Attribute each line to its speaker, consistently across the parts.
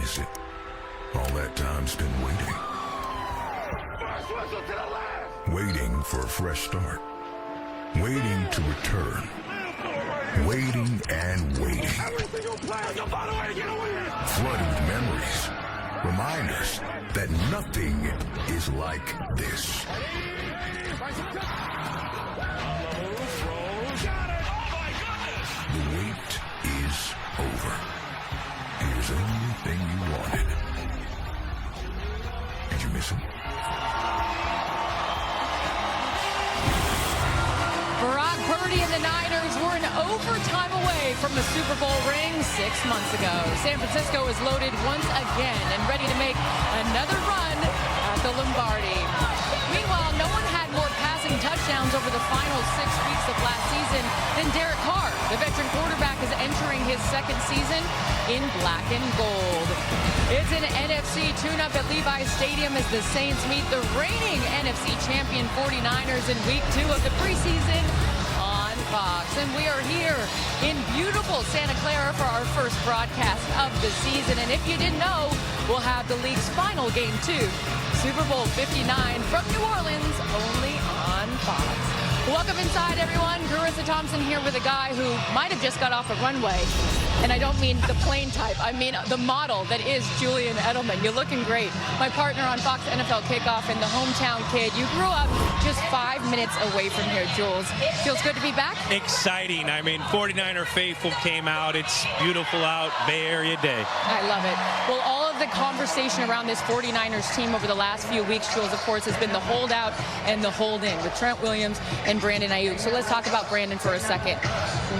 Speaker 1: miss it. All that time spent waiting. Waiting for a fresh start. Waiting to return. Waiting and waiting. Flooded with memories. Reminders that nothing is like this. The wait is over. Here's everything you wanted. Did you miss him?
Speaker 2: Brock Purdy and the Niners were an overtime away from the Super Bowl ring 6 months ago. San Francisco is loaded once again and ready to make another run at the Lombardi. Meanwhile, no one had more passing touchdowns over the final 6 weeks of last season than Derek Carr. The veteran quarterback is entering his second season in black and gold. It's an NFC tune-up at Levi's Stadium as the Saints meet the reigning NFC champion 49ers in week 2 of the preseason on Fox. And we are here in beautiful Santa Clara for our first broadcast of the season. And if you didn't know, we'll have the league's final game too. Super Bowl 59 from New Orleans, only on Fox. Welcome inside, everyone. Charissa Thompson here with a guy who might have just got off the runway. And I don't mean the plane type. I mean the model that is Julian Edelman. You're looking great. My partner on Fox NFL Kickoff and the hometown kid. You grew up just 5 minutes away from here, Jules. Feels good to be back?
Speaker 3: Exciting. I mean, 49er faithful came out. It's beautiful out. Bay Area day.
Speaker 2: I love it. Well, all of the conversation around this 49ers team over the last few weeks, Jules, of course, has been the holdout and the hold-in with Trent Williams and Brandon Ayuk. So let's talk about Brandon for a second.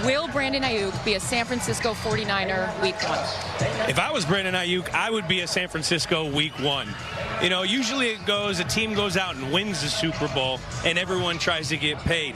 Speaker 2: Will Brandon Ayuk be a San Francisco 49er week 1?
Speaker 3: If I was Brandon Ayuk, I would be a San Francisco week 1. You know, usually it goes, a team goes out and wins the Super Bowl, and everyone tries to get paid.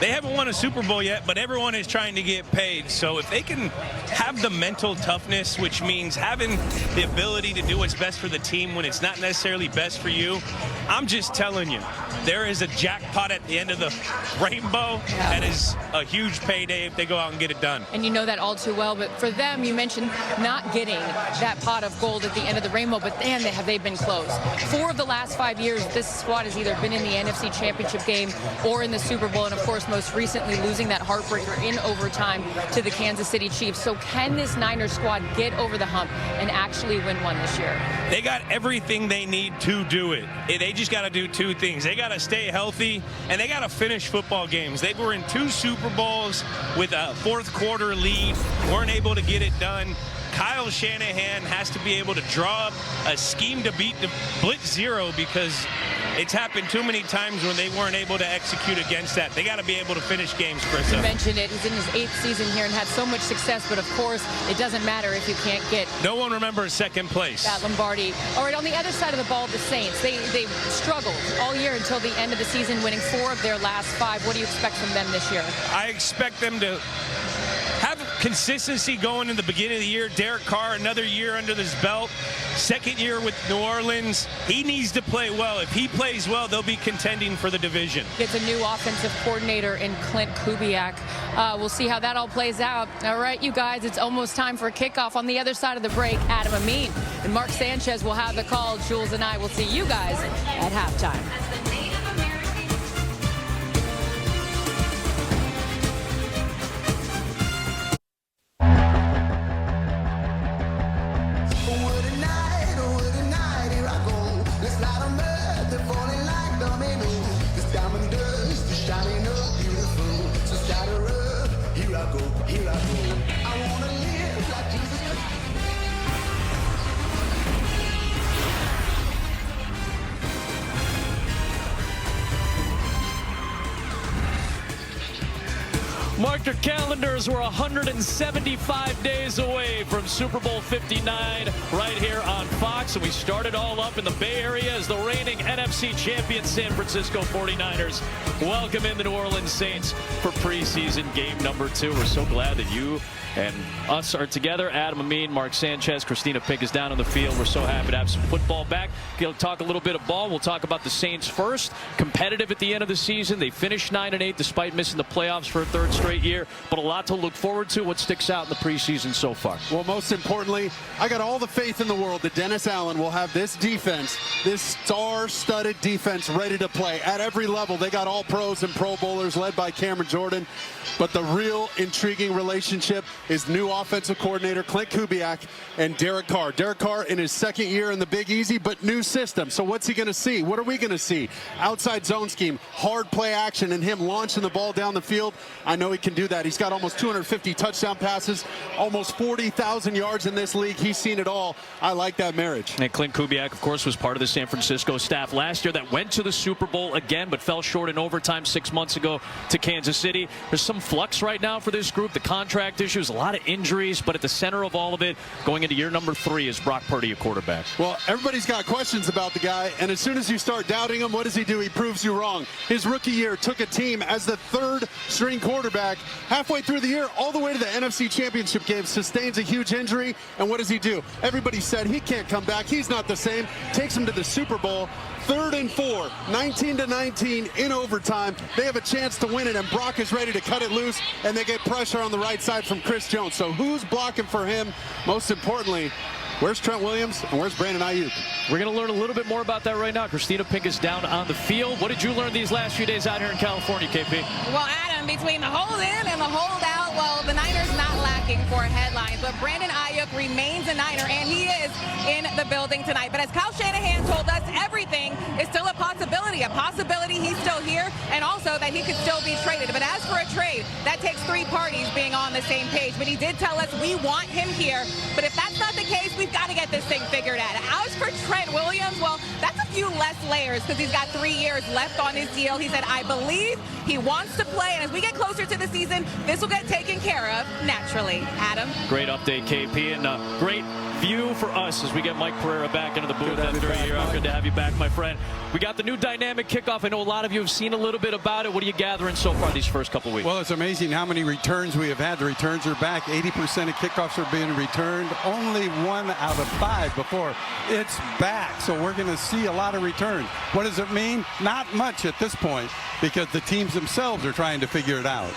Speaker 3: They haven't won a Super Bowl yet, but everyone is trying to get paid. So if they can have the mental toughness, which means having the ability to do what's best for the team when it's not necessarily best for you, I'm just telling you, there is a jackpot at the end of the rainbow.
Speaker 2: Yeah.
Speaker 3: That is a huge payday if they go out and get it done.
Speaker 2: And you know that all too well, but for them, you mentioned not getting that pot of gold at the end of the rainbow, but man, have they been close. 4 of the last 5 years, this squad has either been in the NFC Championship game or in the Super Bowl, and of course, most recently losing that heartbreaker in overtime to the Kansas City Chiefs. So can this Niners squad get over the hump and actually win one this year?
Speaker 3: They got everything they need to do it. They just got to do 2 things. They got to stay healthy, and they got to finish football games. They were in 2 Super Bowls with a 4th quarter lead, weren't able to get it done. Kyle Shanahan has to be able to draw up a scheme to beat the blitz zero, because it's happened too many times when they weren't able to execute against that. They got to be able to finish games, Chris.
Speaker 2: You mentioned it. He's in his 8th season here and had so much success, but of course, it doesn't matter if you can't get...
Speaker 3: No one remembers second place.
Speaker 2: That Lombardi. All right, on the other side of the ball, the Saints, they struggled all year until the end of the season, winning 4 of their last 5. What do you expect from them this year?
Speaker 3: I expect them to have consistency going in the beginning of the year. Derek Carr, another year under his belt. 2nd year with New Orleans. He needs to play well. If he plays well, they'll be contending for the division.
Speaker 2: Gets a new offensive coordinator in Clint Kubiak. We'll see how that all plays out. All right, you guys, it's almost time for kickoff. On the other side of the break, Adam Amin and Mark Sanchez will have the call. Jules and I will see you guys at halftime.
Speaker 4: Mark your calendars. We're 175 days away from Super Bowl 59 right here on Fox. And we started all up in the Bay Area as the reigning NFC champion San Francisco 49ers welcome in the New Orleans Saints for preseason game number 2. We're so glad that you and us are together. Adam Amin, Mark Sanchez, Christina Pick is down on the field. We're so happy to have some football back. We'll talk a little bit of ball. We'll talk about the Saints first. Competitive at the end of the season. They finished 9-8 despite missing the playoffs for a 3rd straight straight year, but a lot to look forward to. What sticks out in the preseason so far?
Speaker 5: Well, most importantly, I got all the faith in the world that Dennis Allen will have this defense, this star-studded defense ready to play at every level. They got all pros and Pro Bowlers led by Cameron Jordan. But the real intriguing relationship is new offensive coordinator Clint Kubiak and Derek Carr. Derek Carr in his second year in the Big Easy, but new system. So what's he going to see? What are we going to see? Outside zone scheme, hard play action, and him launching the ball down the field. I know he can do that. He's got almost 250 touchdown passes, almost 40,000 yards in this league. He's seen it all. I like that marriage.
Speaker 4: And Clint Kubiak, of course, was part of the San Francisco staff last year that went to the Super Bowl again, but fell short in overtime 6 months ago to Kansas City. There's some flux right now for this group. The contract issues, a lot of injuries, but at the center of all of it, going into year number 3, is Brock Purdy, a quarterback.
Speaker 5: Well, everybody's got questions about the guy, and as soon as you start doubting him, what does he do? He proves you wrong. His rookie year took a team as the third-string quarterback halfway through the year, all the way to the NFC Championship game, sustains a huge injury, and what does he do? Everybody said he can't come back. He's not the same. Takes him to the Super Bowl. 3rd and 4, 19-19 in overtime. They have a chance to win it, and Brock is ready to cut it loose, and they get pressure on the right side from Chris Jones. So who's blocking for him? Most importantly, where's Trent Williams and where's Brandon Ayuk?
Speaker 4: We're going to learn a little bit more about that right now. Christina Pink is down on the field. What did you learn these last few days out here in California, KP?
Speaker 6: Well, Adam, between the hold in and the hold out, well, the Niners not lacking for headlines, but Brandon Ayuk remains a Niner, and he is in the building tonight. But as Kyle Shanahan told us, everything is still a possibility. A possibility he's still here, and also that he could still be traded. But as for a trade, that takes 3 parties being on the same page. But he did tell us we want him here. But if that's not the case, we've got to get this thing figured out. As for Trent Williams, well, that's a few less layers because he's got 3 years left on his deal. He said, I believe he wants to play, and as we get closer to the season, this will get taken care of naturally. Adam?
Speaker 4: Great update, KP, and great view for us as we get Mike Pereira back into the booth after a year. Good to have you back, my friend. We got the new dynamic kickoff. I know a lot of you have seen a little bit about it. What are you gathering so far these first couple weeks?
Speaker 7: Well, it's amazing how many returns we have had. The returns are back. 80% of kickoffs are being returned. Only 1 out of 5 before. It's back. So we're going to see a lot of returns. What does it mean? Not much at this point because the teams themselves are trying to figure it out.